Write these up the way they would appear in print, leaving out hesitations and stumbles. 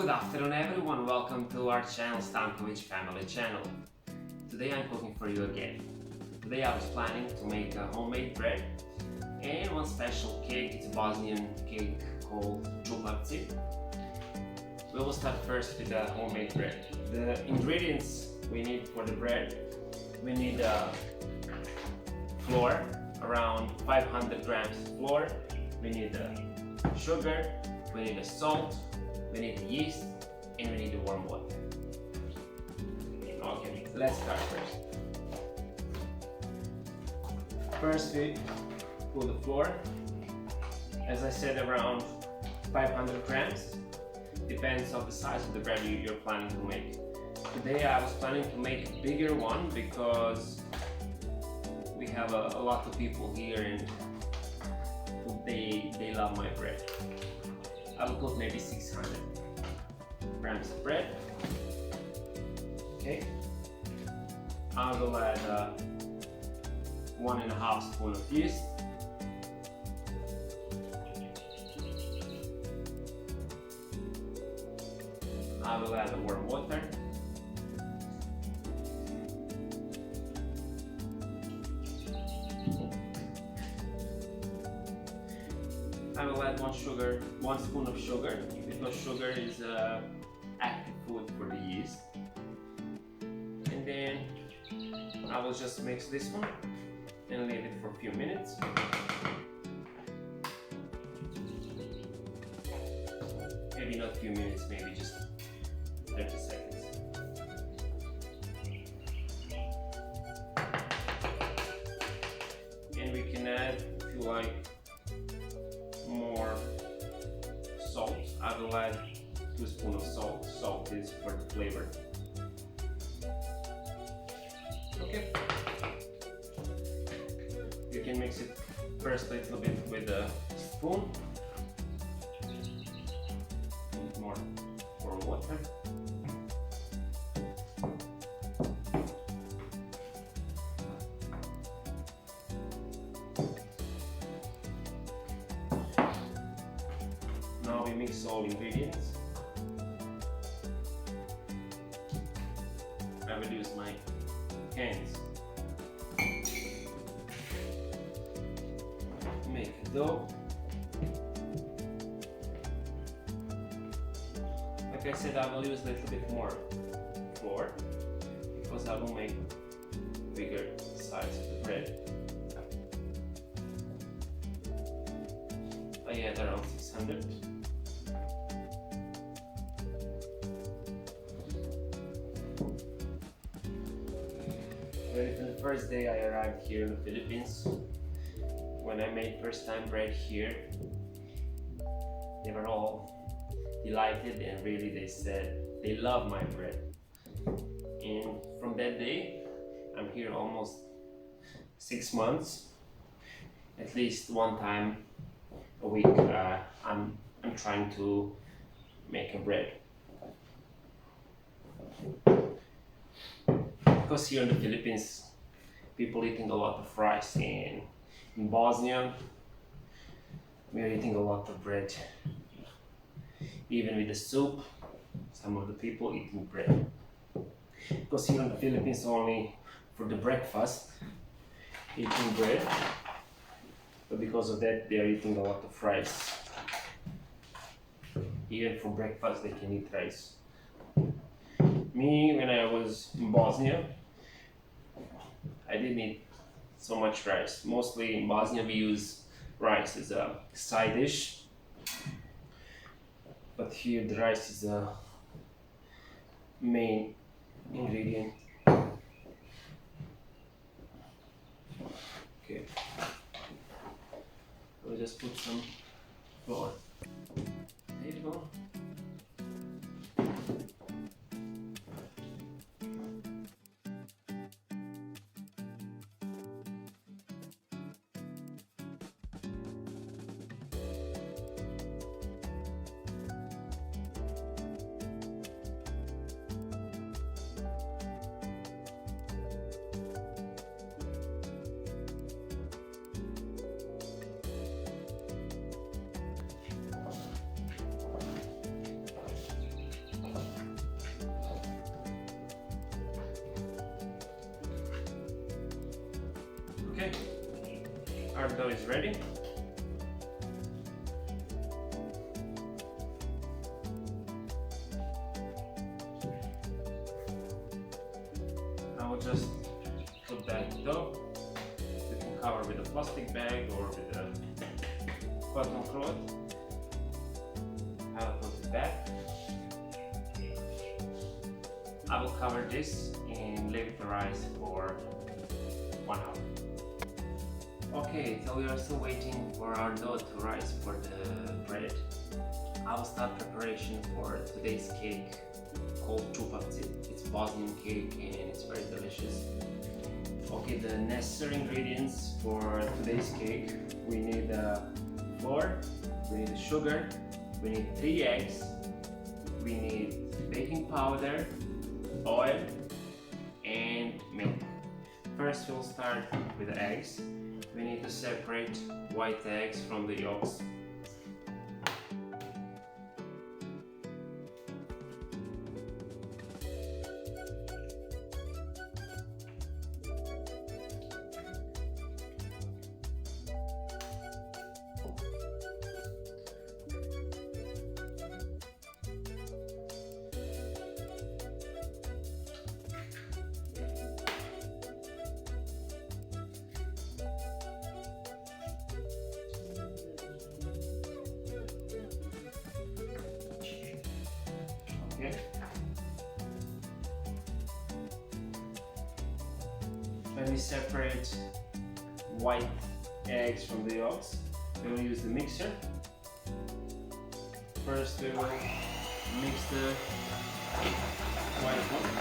Good afternoon everyone, welcome to our channel, Cupavci Family Channel. Today I'm cooking for you again. Today I was planning to make a homemade bread and one special cake. It's a Bosnian cake called Cupavci. We will start first with the homemade bread. The ingredients we need for the bread: we need flour, around 500 grams flour. We need sugar, we need salt, we need the yeast, and we need the warm water. Okay, let's start first. First we put the flour. As I said, around 500 grams. Depends on the size of the bread you're planning to make. Today I was planning to make a bigger one because we have a lot of people here and they love my bread. I will put maybe 600 grams of bread. Okay. I will add 1.5 spoons of yeast. I will add the warm water. I will add 1 spoon of sugar, because sugar is active food for the yeast. And then I will just mix this one and leave it for a few minutes. Maybe not a few minutes, maybe just 30 seconds. And we can add, if you like, more salt. I will add 2 spoons of salt. Salt is for the flavor. Okay. You can mix it first a little bit with a spoon. More warm water. Now we mix all ingredients. I will use my hands to make a dough. Like I said, I will use a little bit more flour because I will make bigger size of the bread. I add around 600. The first day I arrived here in the Philippines, when I made first time bread here, they were all delighted and really they said they love my bread. And from that day, I'm here almost 6 months. At least one time a week, I'm trying to make a bread. Because here in the Philippines, people eating a lot of rice, and in Bosnia, we are eating a lot of bread. Even with the soup, some of the people eating bread. Because here in the Philippines, only for the breakfast, eating bread. But because of that, they are eating a lot of rice. Even for breakfast, they can eat rice. Me, when I was in Bosnia, I didn't eat so much rice. Mostly in Bosnia we use rice as a side dish. But here the rice is a main ingredient. Okay. I'll just put some flour. There you go. Okay, our dough is ready. I will just put back the dough. You can cover with a plastic bag or with a cotton cloth. I will put it back. I will cover this and leave it to rise for 1 hour. Okay, so we are still waiting for our dough to rise for the bread. I will start preparation for today's cake called Cupavci. It's Bosnian cake and it's very delicious. Okay, the necessary ingredients for today's cake: we need flour, we need sugar, we need 3 eggs, we need baking powder, oil, and milk. First, we'll start with the eggs. We need to separate white eggs from the yolks. Okay. When we separate white eggs from the yolks, we will use the mixer. First, we will mix the white one.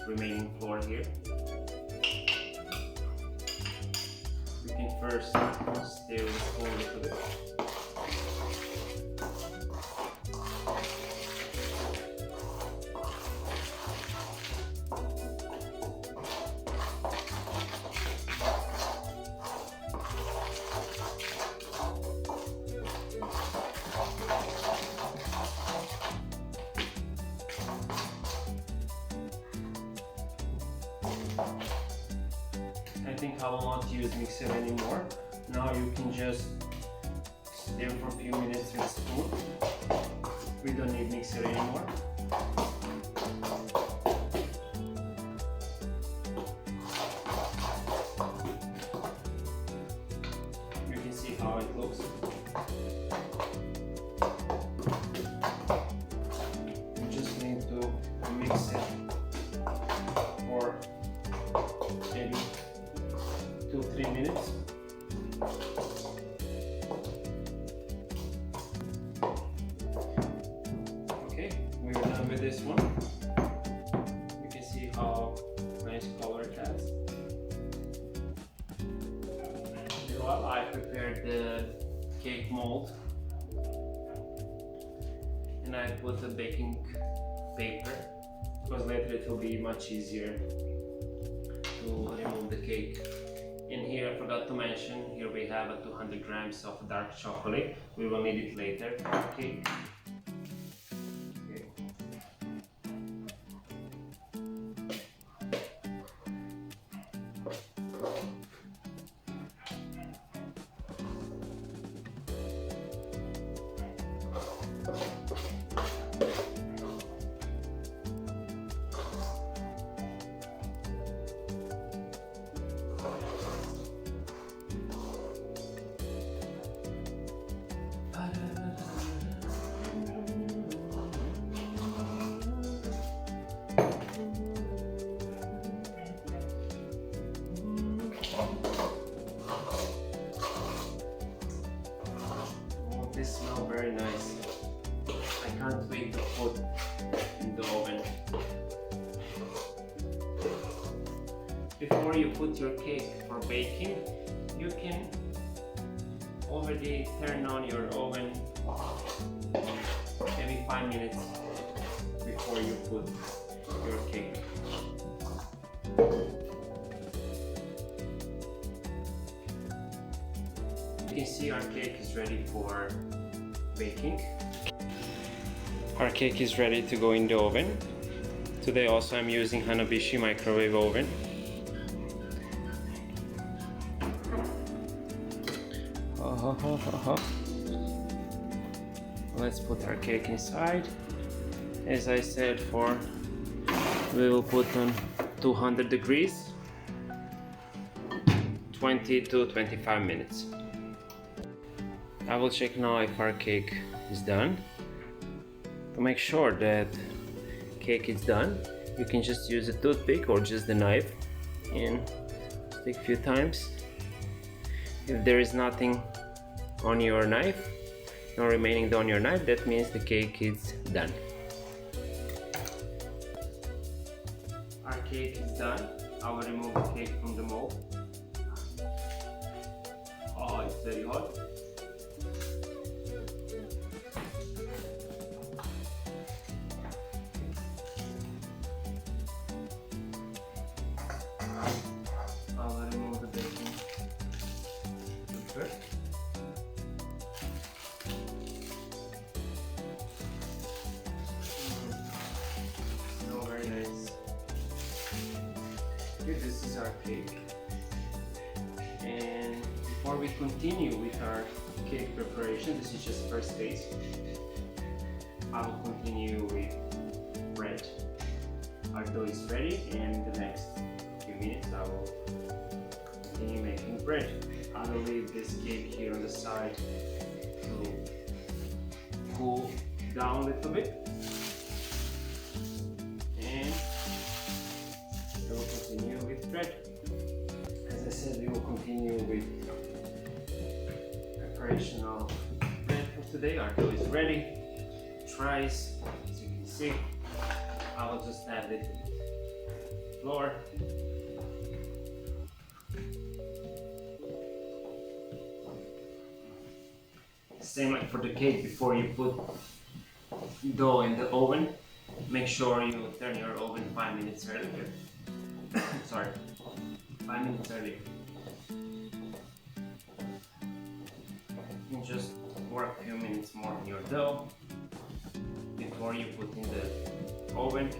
Remaining flour here. We can first stir the flour a little bit. I think I will not use mixer anymore. Now you can just stir for a few minutes with a spoon. We don't need mixer anymore. with this one. You can see how nice color it has. Well, I prepared the cake mold and I put the baking paper because later it will be much easier to remove the cake. And here I forgot to mention, here we have a 200 grams of dark chocolate. We will need it later for the cake. Okay. This smells very nice. I can't wait to put in the oven. Before you put your cake for baking, you can already turn on your oven maybe 5 minutes before you put your cake. You can see our cake is ready for baking. Our cake is ready to go in the oven. Today also I'm using Hanabishi microwave oven. Let's put our cake inside. As I said, we will put on 200 degrees, 20 to 25 minutes. I will check now if our cake is done. To make sure that cake is done, you can just use a toothpick or just the knife and stick a few times. If there is nothing on your knife, no remaining on your knife, that means the cake is done. Our cake is done. I will remove the cake from the mold. Oh, it's very hot. I will remove the baking paper. Oh, very nice. Okay, this is our cake. And before we continue with our cake preparation, this is just first stage. I will continue with bread. Our dough is ready, and in the next few minutes I will continue making bread. I will leave this cake here on the side to cool down a little bit, and we will continue with bread. As I said, we will continue with preparation of bread for today. Our dough is ready. It's rice, as you can see. I will just add it to the flour. Same like for the cake, before you put dough in the oven, make sure you turn your oven 5 minutes earlier. Sorry, 5 minutes earlier. You just work a few minutes more on your dough before you put in the oven.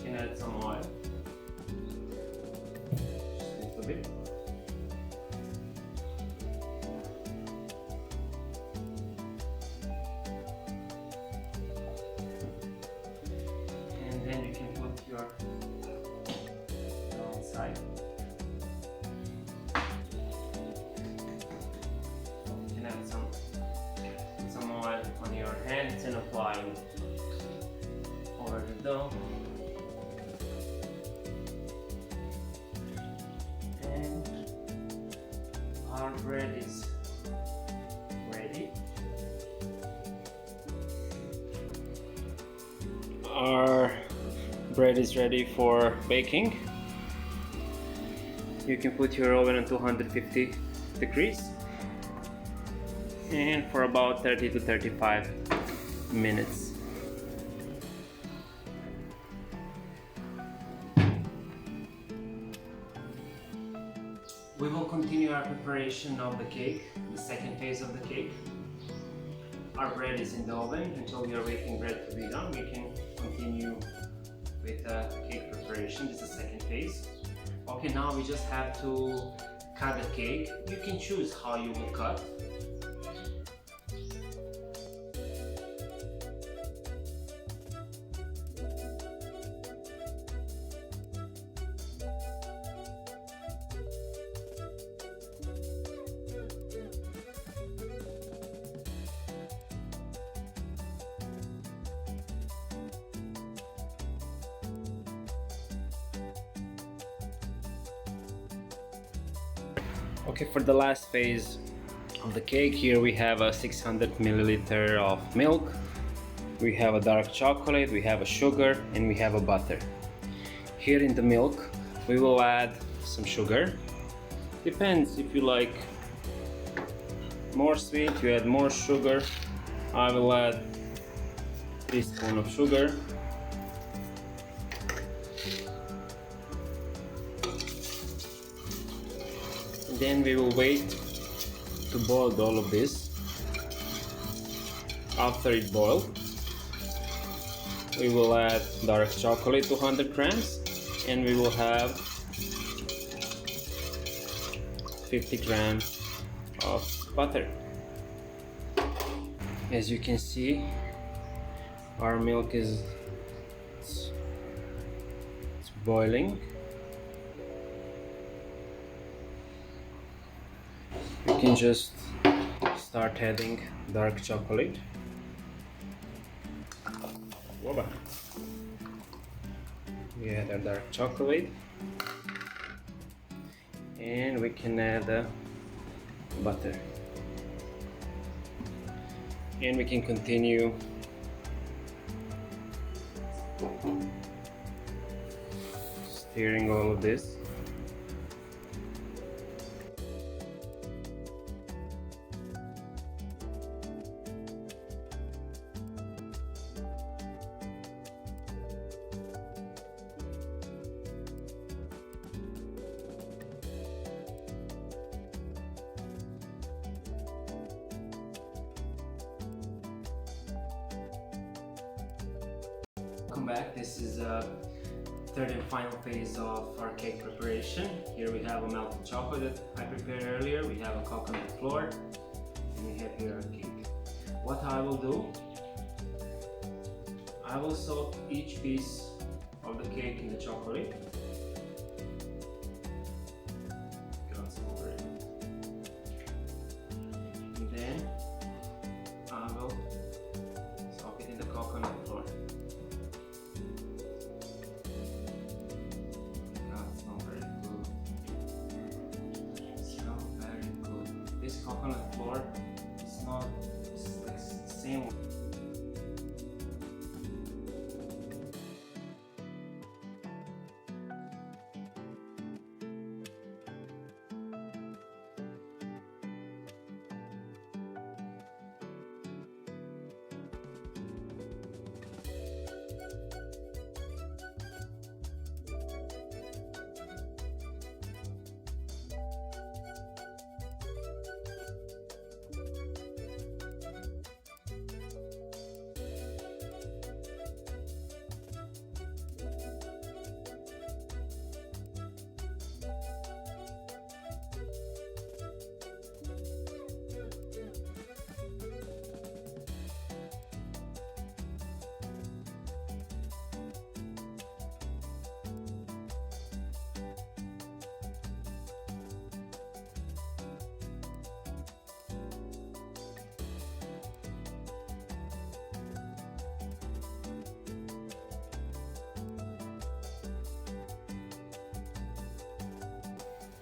You can add some oil, just a little bit. And then you can put your dough inside. dough. And our bread is ready. Our bread is ready for baking. You can put your oven on 250 degrees and for about 30 to 35 minutes. We will continue our preparation of the cake, the second phase of the cake. Our bread is in the oven. Until we are waiting bread to be done, we can continue with cake preparation. This is the second phase. Okay, now we just have to cut the cake. You can choose how you will cut. Okay, for the last phase of the cake, here we have a 600 milliliter of milk, we have a dark chocolate, we have a sugar, and we have a butter. Here in the milk we will add some sugar. Depends, if you like more sweet, you add more sugar. I will add a teaspoon of sugar. Then we will wait to boil all of this. After it boils, we will add dark chocolate 200 grams and we will have 50 grams of butter. As you can see, our milk is boiling. You can just start adding dark chocolate. Whoa. We add our dark chocolate and we can add butter, and we can continue stirring all of this. Welcome back. This is the third and final phase of our cake preparation. Here we have a melted chocolate that I prepared earlier. We have a coconut flour, and we have here our cake. What I will do, I will soak each piece of the cake in the chocolate. And then I will soak it in the coconut flour. This coconut flour is not like the same.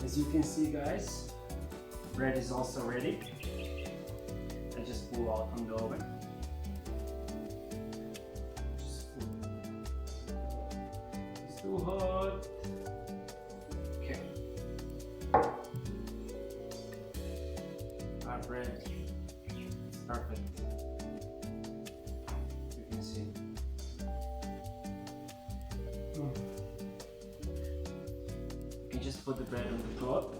As you can see, guys, bread is also ready. I just pull out from the oven. It's too hot. Okay. Our bread is perfect. You can see. You can just put the bread on the cloth,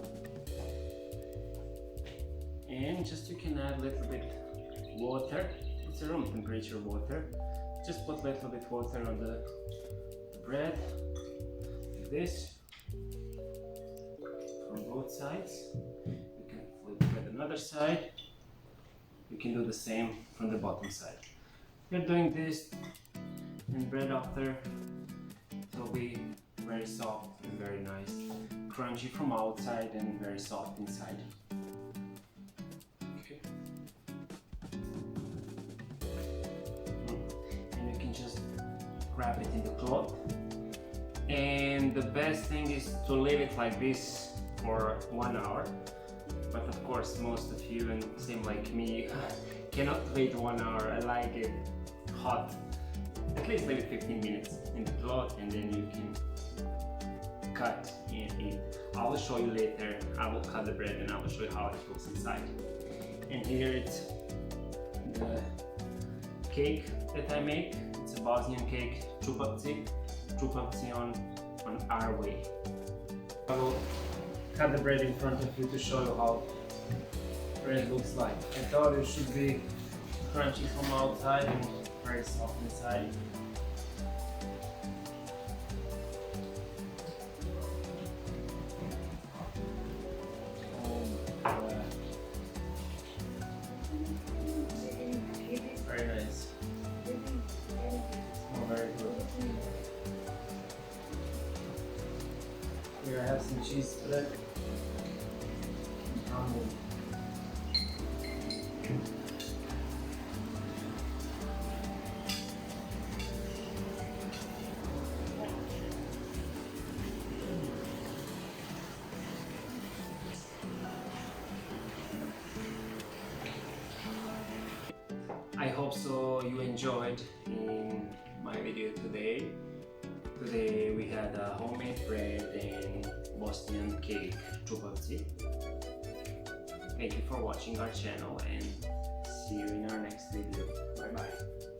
and just you can add a little bit water. It's a room temperature water. Just put a little bit water on the bread like this from both sides. You can flip it another side. You can do the same from the bottom side. We're doing this, and bread after it will be very soft and very nice, crunchy from outside and very soft inside. Okay. And you can just wrap it in the cloth. And the best thing is to leave it like this for 1 hour. But of course, most of you, and same like me, cannot wait 1 hour. I like it hot. At least leave it 15 minutes in the cloth, and then you can cut and eat. I will show you later. I will cut the bread and I will show you how it looks inside. And here it's the cake that I make. It's a Bosnian cake, Cupavci on our way. I will cut the bread in front of you to show you how bread looks like. I thought it should be crunchy from outside and very soft inside. Very nice. Oh, very good. Here I have some cheese spread. I hope so you enjoyed in my video today. Today we had a homemade bread and Bosnian cake, Cupavci. Thank you for watching our channel, and see you in our next video. Bye bye.